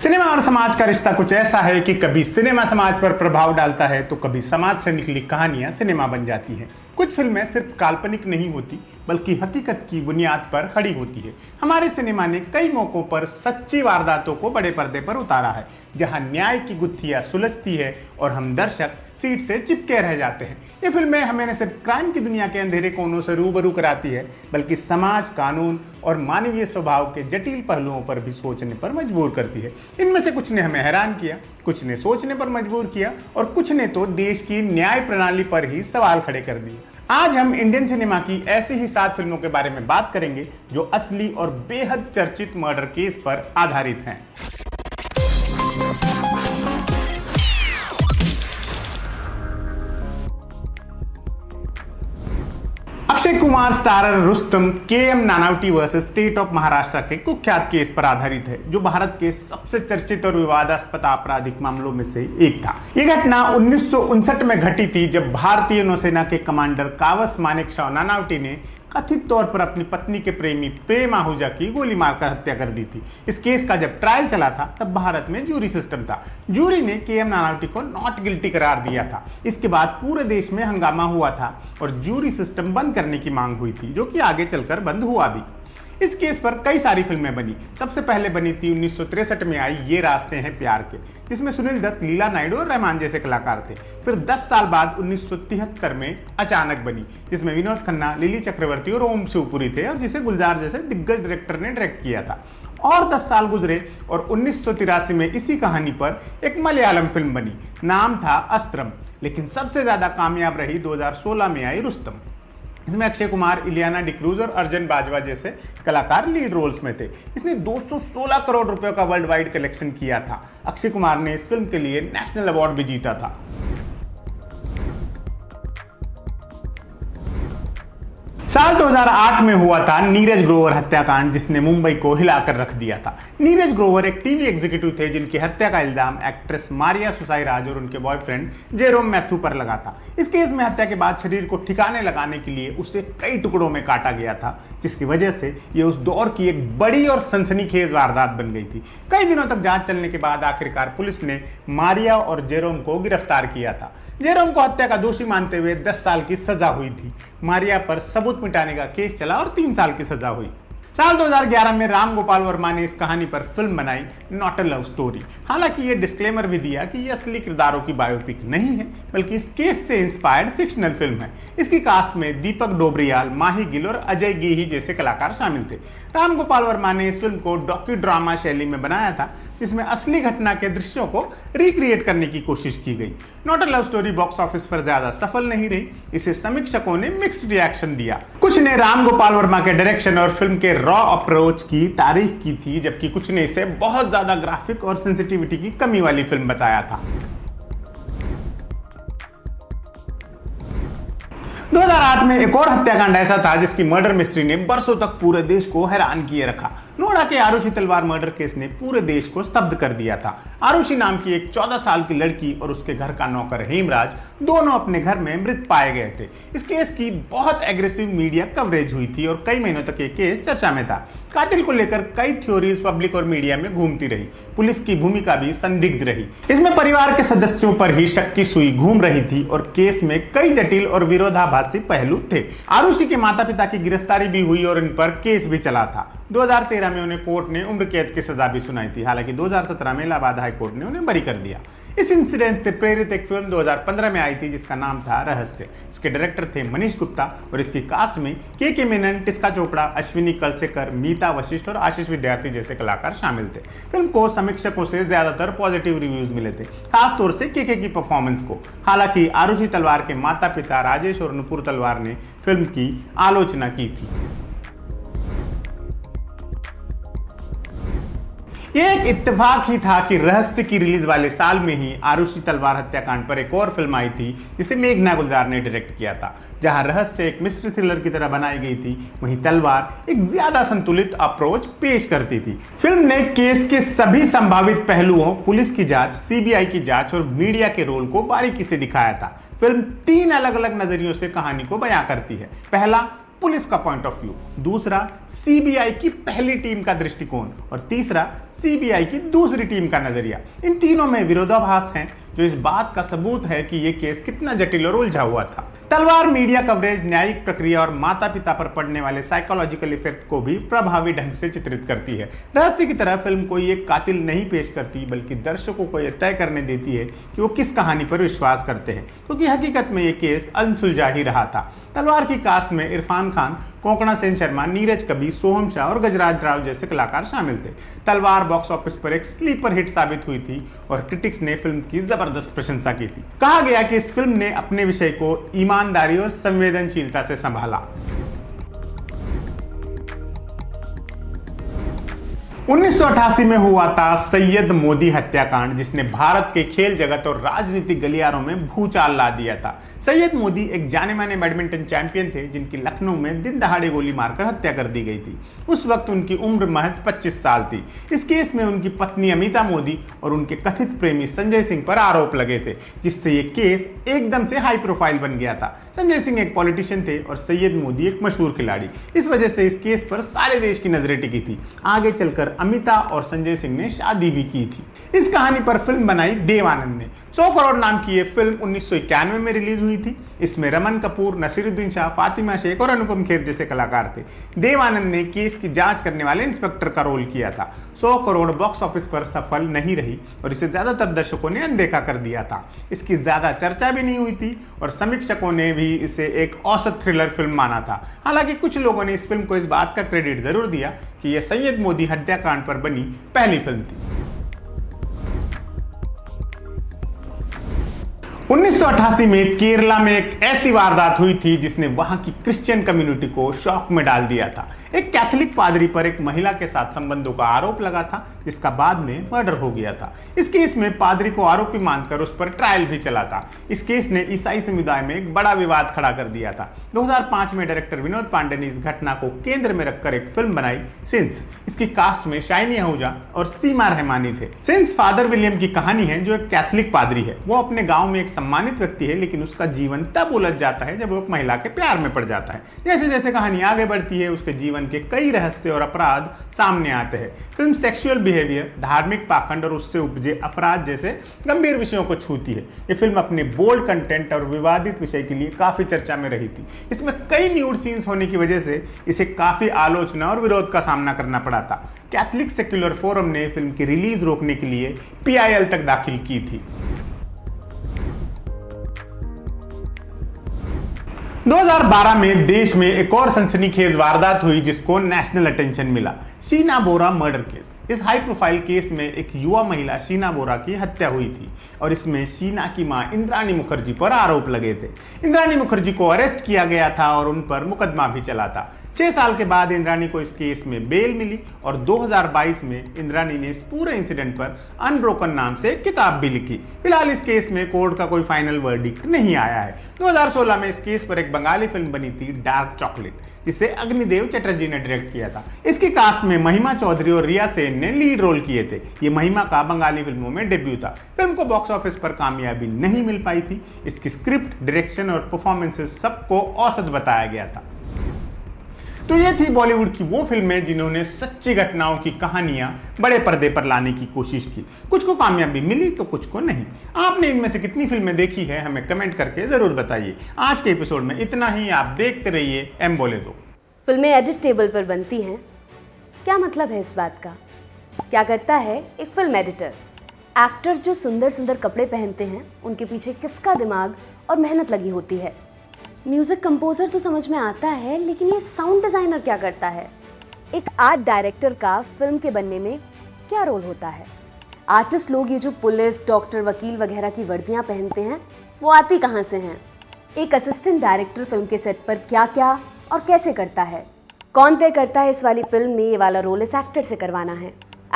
Cinema और समाज का रिश्ता कुछ ऐसा है कि कभी सिनेमा समाज पर प्रभाव डालता है तो कभी समाज से निकली कहानियां सिनेमा बन जाती हैं। कुछ फिल्में सिर्फ काल्पनिक नहीं होती बल्कि हकीकत की बुनियाद पर खड़ी होती है। हमारे सिनेमा ने कई मौकों पर सच्ची वारदातों को बड़े पर्दे पर उतारा है, जहां न्याय की गुत्थियां सुलझती है और हम दर्शक सीट से चिपके रह जाते हैं। ये फिल्में हमें न सिर्फ क्राइम की दुनिया के अंधेरे कोनों से रूबरू कराती है बल्कि समाज, कानून और मानवीय स्वभाव के जटिल पहलुओं पर भी सोचने पर मजबूर करती है। इनमें से कुछ ने हमें हैरान किया, कुछ ने सोचने पर मजबूर किया और कुछ ने तो देश की न्याय प्रणाली पर ही सवाल खड़े कर दिए। आज हम इंडियन सिनेमा की ऐसी ही 7 फिल्मों के बारे में बात करेंगे जो असली और बेहद चर्चित मर्डर केस पर आधारित हैं। Akshay Kumar starrer Rustam KM. Nanavati versus state of Maharashtra के कुख्यात केस पर आधारित है, जो भारत के सबसे चर्चित और विवादास्पद आपराधिक मामलों में से एक था। यह घटना 1959 में घटी थी, जब भारतीय नौसेना के कमांडर कावस मानेकशॉ नानावटी ने कथित तौर पर अपनी पत्नी के प्रेमी प्रेम आहूजा की गोली मारकर हत्या कर दी थी। इस केस का जब ट्रायल चला था तब भारत में जूरी सिस्टम था। जूरी ने के.एम. नानावटी को नॉट गिल्टी करार दिया था। इसके बाद पूरे देश में हंगामा हुआ था और जूरी सिस्टम बंद करने की मांग हुई थी, जो कि आगे चलकर बंद हुआ भी। इस केस पर कई सारी फिल्में बनी। सबसे पहले बनी थी 1963 में आई ये रास्ते हैं प्यार के, जिसमें सुनील दत्त, लीला नायडू और रहमान जैसे कलाकार थे। फिर 10 साल बाद 1973 में अचानक बनी, जिसमें विनोद खन्ना, लिली चक्रवर्ती और ओम शिवपुरी थे और जिसे गुलजार जैसे दिग्गज डायरेक्टर ने डायरेक्ट किया था। और 10 साल गुजरे और 1983 में इसी कहानी पर एक मलयालम फिल्म बनी। नाम था अस्त्रम, लेकिन सबसे ज्यादा कामयाब रही 2016 में आई रुस्तम। इसमें अक्षय कुमार, इलियाना डिक्रूज और अर्जुन बाजवा जैसे कलाकार लीड रोल्स में थे। इसने 216 करोड़ रुपए का वर्ल्ड वाइड कलेक्शन किया था। अक्षय कुमार ने इस फिल्म के लिए नेशनल अवार्ड भी जीता था। साल 2008 में हुआ था नीरज ग्रोवर हत्याकांड, जिसने मुंबई को हिलाकर रख दिया था। नीरज ग्रोवर एक टीवी एग्जीक्यूटिव थे जिनकी हत्या का इल्जाम एक्ट्रेस मारिया सुसाईराज और उनके बॉयफ्रेंड जेरोम मैथ्यू पर लगा था। इस केस में हत्या के बाद शरीर को ठिकाने लगाने के लिए उसे कई टुकड़ों में काटा गया था, जिसकी वजह से यह उस दौर की एक बड़ी और सनसनीखेज वारदात बन गई थी। कई दिनों तक जांच चलने के बाद आखिरकार पुलिस ने मारिया और जेरोम को गिरफ्तार किया था। जेरोम को हत्या का दोषी मानते हुए 10 साल की सजा हुई थी। मारिया पर सबूत मिटाने का केस चला और 3 साल की सजा हुई। साल 2011 में राम गोपाल वर्मा ने इस कहानी पर फिल्म बनाई, नॉट अ लव स्टोरी। हालांकि ये डिस्क्लेमर भी दिया कि ये असली किरदारों की बायोपिक नहीं है, बल्कि इस केस से इंस्पायर्ड फिक्शनल फिल्म है। इसकी कास्ट में दीपक डोबरियाल, माही गिल और अजय गेही जैसे कलाकार शामिल थे। राम गोपाल वर्मा ने इस फिल्म को डॉक्यू ड्रामा शैली में बनाया था, जिसमें असली घटना के दृश्यों को रिक्रिएट करने की कोशिश की गई। Not a love story box office पर ज्यादा सफल नहीं रही। इसे समीक्षकों ने मिक्स्ड रिएक्शन दिया। कुछ ने राम गोपाल वर्मा के डायरेक्शन और फिल्म के रॉ अप्रोच की तारीफ की थी, जबकि कुछ ने इसे बहुत ज्यादा ग्राफिक और सेंसिटिविटी की कमी वाली फिल्म बताया था। 2008 में एक और हत्याकांड ऐसा था जिसकी मर्डर मिस्ट्री ने बरसों तक पूरे देश को हैरान किए रखा। नोएडा के आरुषि तलवार मर्डर केस ने पूरे देश को स्तब्ध कर दिया था। आरुषि नाम की एक 14 साल की लड़की और उसके घर का नौकर हेमराज दोनों अपने घर में मृत पाए गए थे। इस केस की बहुत एग्रेसिव मीडिया कवरेज हुई थी और कई महीनों तक ये केस चर्चा में था। कातिल को लेकर कई थ्योरीज पब्लिक और मीडिया में घूमती रही। पुलिस की भूमिका भी संदिग्ध रही। इसमें परिवार के सदस्यों पर ही शक की सुई घूम रही थी और केस में कई जटिल और विरोधाभासी पहलू थे। आरुषि के माता पिता की गिरफ्तारी भी हुई और इन पर केस भी चला था। 2013 में उन्हें कोर्ट ने उम्र कैद की सजा भी सुनाई थी। हालांकि 2017 में इलाहाबाद हाई कोर्ट ने उन्हें बरी कर दिया। इस इंसिडेंट से प्रेरित एक फिल्म 2015 में आई थी जिसका नाम था रहस्य। इसके डायरेक्टर थे मनीष गुप्ता और इसकी कास्ट में के मेनन, टिस्का चोपड़ा, अश्विनी कलसेकर, मीता वशिष्ठ और आशीष विद्यार्थी जैसे कलाकार शामिल थे। फिल्म को समीक्षकों से ज्यादातर पॉजिटिव रिव्यूज मिले थे, खासतौर से के की परफॉर्मेंस को। हालांकि आरुषि तलवार के माता पिता राजेश और नुपुर तलवार ने फिल्म की आलोचना की थी। ये एक इत्तेफाक ही था कि रहस्य की रिलीज वाले साल में ही आरुषि तलवार हत्याकांड पर एक और फिल्म आई थी जिसे मेघना गुलजार ने डायरेक्ट किया था। जहां रहस्य एक मिस्ट्री थ्रिलर की तरह बनाई गई थी, वहीं तलवार एक ज्यादा संतुलित अप्रोच पेश करती थी। फिल्म ने केस के सभी संभावित पहलुओं, पुलिस की जांच, सीबीआई की जांच और मीडिया के रोल को बारीकी से दिखाया था। फिल्म 3 अलग अलग नजरियों से कहानी को बयां करती है। पहला, पुलिस का पॉइंट ऑफ व्यू, दूसरा सीबीआई की पहली टीम का दृष्टिकोण और तीसरा सीबीआई की दूसरी टीम का नजरिया। इन तीनों में विरोधाभास हैं जो इस बात का सबूत है कि यह केस कितना जटिल और उलझा हुआ था। तलवार मीडिया कवरेज न्यायिक प्रक्रिया और माता पिता पर पड़ने वाले साइकोलॉजिकल इफेक्ट को भी प्रभावी ढंग से चित्रित करती है। रहस्य की तरह फिल्म कोई एक कातिल नहीं पेश करती, बल्कि दर्शकों को यह तय करने देती है कि वो किस कहानी पर विश्वास करते हैं, क्योंकि हकीकत में यह केस अनसुलझा ही रहा था। तलवार की कास्ट में इरफान खान, कोंकणा सेन शर्मा, नीरज कबीर, सोहम शाह और गजराज राव जैसे कलाकार शामिल थे। तलवार बॉक्स ऑफिस पर एक स्लीपर हिट साबित हुई थी और क्रिटिक्स ने फिल्म की जबरदस्त प्रशंसा की थी। कहा गया कि इस फिल्म ने अपने विषय को ईमानदारी और संवेदनशीलता से संभाला। 1988 में हुआ था सैयद मोदी हत्याकांड, जिसने भारत के खेल जगत और राजनीतिक गलियारों में भूचाल ला दिया था। सैयद मोदी एक जाने माने बैडमिंटन चैंपियन थे जिनकी लखनऊ में दिन दहाड़े गोली मारकर हत्या कर दी गई थी। उस वक्त उनकी उम्र महज 25 साल थी। इस केस में उनकी पत्नी अमिता मोदी और उनके कथित प्रेमी संजय सिंह पर आरोप लगे थे, जिससे ये केस एकदम से हाई प्रोफाइल बन गया था। संजय सिंह एक पॉलिटिशियन थे और सैयद मोदी एक मशहूर खिलाड़ी। इस वजह से इस केस पर सारे देश की नजरें टिकी थी। आगे चलकर अमिता और संजय सिंह ने शादी भी की थी। इस कहानी पर फिल्म बनाई देव आनंद ने। 100 करोड़ नाम की यह फिल्म 1991 में रिलीज हुई थी। इसमें रमन कपूर, नसीरुद्दीन शाह, फातिमा शेख और अनुपम खेर जैसे कलाकार थे। देव आनंद ने केस की जांच करने वाले इंस्पेक्टर का रोल किया था। 100 करोड़ बॉक्स ऑफिस पर सफल नहीं रही और इसे ज्यादातर दर्शकों ने अनदेखा कर दिया था। इसकी ज्यादा चर्चा भी नहीं हुई थी और समीक्षकों ने भी इसे एक औसत थ्रिलर फिल्म माना था। हालांकि कुछ लोगों ने इस फिल्म को इस बात का क्रेडिट जरूर दिया कि यह सैयद मोदी हत्याकांड पर बनी पहली फिल्म थी। 1988 में केरला में एक ऐसी वारदात हुई थी जिसने वहां की क्रिश्चियन कम्युनिटी को शॉक में डाल दिया था। एक कैथोलिक पादरी पर एक महिला के साथ संबंधों का आरोप लगा था, जिसका बाद में मर्डर हो गया था। इस केस में पादरी को आरोपी मानकर उस पर ट्रायल भी चला था। इस केस ने ईसाई समुदाय में एक बड़ा विवाद खड़ा कर दिया था। 2005 में डायरेक्टर विनोद पांडे ने इस घटना को केंद्र में रखकर एक फिल्म बनाई, सिंस। इसकी कास्ट में शाइनी आहूजा और सीमा रहमानी थे। सिंस फादर विलियम की कहानी है, जो एक कैथोलिक पादरी है। वो अपने गांव में एक सम्मानित व्यक्ति है, लेकिन उसका जीवन तब उलझ जाता है जब वो एक महिला के प्यार में पड़ जाता है। जैसे जैसे कहानी आगे बढ़ती है, उसके जीवन के कई रहस्य और अपराध सामने आते हैं। फिल्म सेक्सुअल बिहेवियर, धार्मिक पाखंड और उससे उपजे अपराध जैसे गंभीर विषयों को छूती है। ये फिल्म अपने बोल्ड कंटेंट और विवादित विषय के लिए काफी चर्चा में रही थी। इसमें कई न्यूड सीन्स होने की वजह से इसे काफी आलोचना और विरोध का सामना करना पड़ा था। कैथोलिक सेक्युलर फोरम ने फिल्म की रिलीज रोकने के लिए PIL तक दाखिल की थी। 2012 में देश में एक और सनसनीखेज वारदात हुई जिसको नेशनल अटेंशन मिला, शीना बोरा मर्डर केस। इस हाई प्रोफाइल केस में एक युवा महिला शीना बोरा की हत्या हुई थी और इसमें शीना की मां इंद्राणी मुखर्जी पर आरोप लगे थे। इंद्राणी मुखर्जी को अरेस्ट किया गया था और उन पर मुकदमा भी चला था। 6 साल के बाद इंद्राणी को इस केस में बेल मिली और 2022 में इंद्राणी ने इस पूरे इंसिडेंट पर अनब्रोकन नाम से एक किताब भी लिखी। फिलहाल इस केस में कोर्ट का कोई फाइनल वर्डिक्ट नहीं आया है। 2016 में इस केस पर एक बंगाली फिल्म बनी थी, डार्क चॉकलेट, जिसे अग्निदेव चटर्जी ने डायरेक्ट किया था। इसकी कास्ट में महिमा चौधरी और रिया सेन ने लीड रोल किए थे। ये महिमा का बंगाली फिल्मों में डेब्यू था। फिल्म को बॉक्स ऑफिस पर कामयाबी नहीं मिल पाई थी। इसकी स्क्रिप्ट, डायरेक्शन और परफॉर्मेंसेस सबको औसत बताया गया था। तो ये थी बॉलीवुड की वो फिल्में जिन्होंने सच्ची घटनाओं की कहानियां बड़े पर्दे पर लाने की कोशिश की। कुछ को कामयाबी मिली तो कुछ को नहीं। आपने इनमें से कितनी फिल्में देखी है हमें कमेंट करके जरूर बताइए। आज के एपिसोड में इतना ही। आप देखते रहिए एम बोले दो। फिल्में एडिट टेबल पर बनती हैं, क्या मतलब है इस बात का? क्या करता है एक फिल्म एडिटर? एक्टर्स जो सुंदर सुंदर कपड़े पहनते हैं, उनके पीछे किसका दिमाग और मेहनत लगी होती है। म्यूजिक कंपोजर तो समझ में आता है, लेकिन ये साउंड डिजाइनर क्या करता है? एक आर्ट डायरेक्टर का फिल्म के बनने में क्या रोल होता है? आर्टिस्ट लोग ये जो पुलिस, डॉक्टर, वकील वगैरह की वर्दियां पहनते हैं, वो आती कहाँ से हैं? एक असिस्टेंट डायरेक्टर फिल्म के सेट पर क्या क्या और कैसे करता है? कौन तय करता है इस वाली फिल्म में ये वाला रोल इस एक्टर से करवाना है?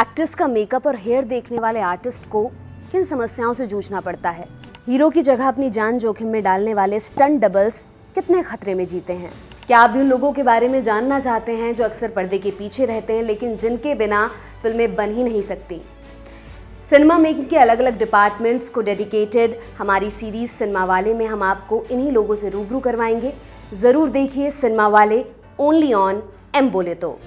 एक्ट्रेस का मेकअप और हेयर देखने वाले आर्टिस्ट को किन समस्याओं से जूझना पड़ता है? हीरो की जगह अपनी जान जोखिम में डालने वाले स्टंट डबल्स कितने खतरे में जीते हैं? क्या आप भी उन लोगों के बारे में जानना चाहते हैं जो अक्सर पर्दे के पीछे रहते हैं, लेकिन जिनके बिना फिल्में बन ही नहीं सकती? सिनेमा मेकिंग के अलग अलग डिपार्टमेंट्स को डेडिकेटेड हमारी सीरीज सिनेमा वाले में हम आपको इन्हीं लोगों से रूबरू करवाएंगे जरूर देखिए सिनेमा वाले, ओनली ऑन एम बोले तो।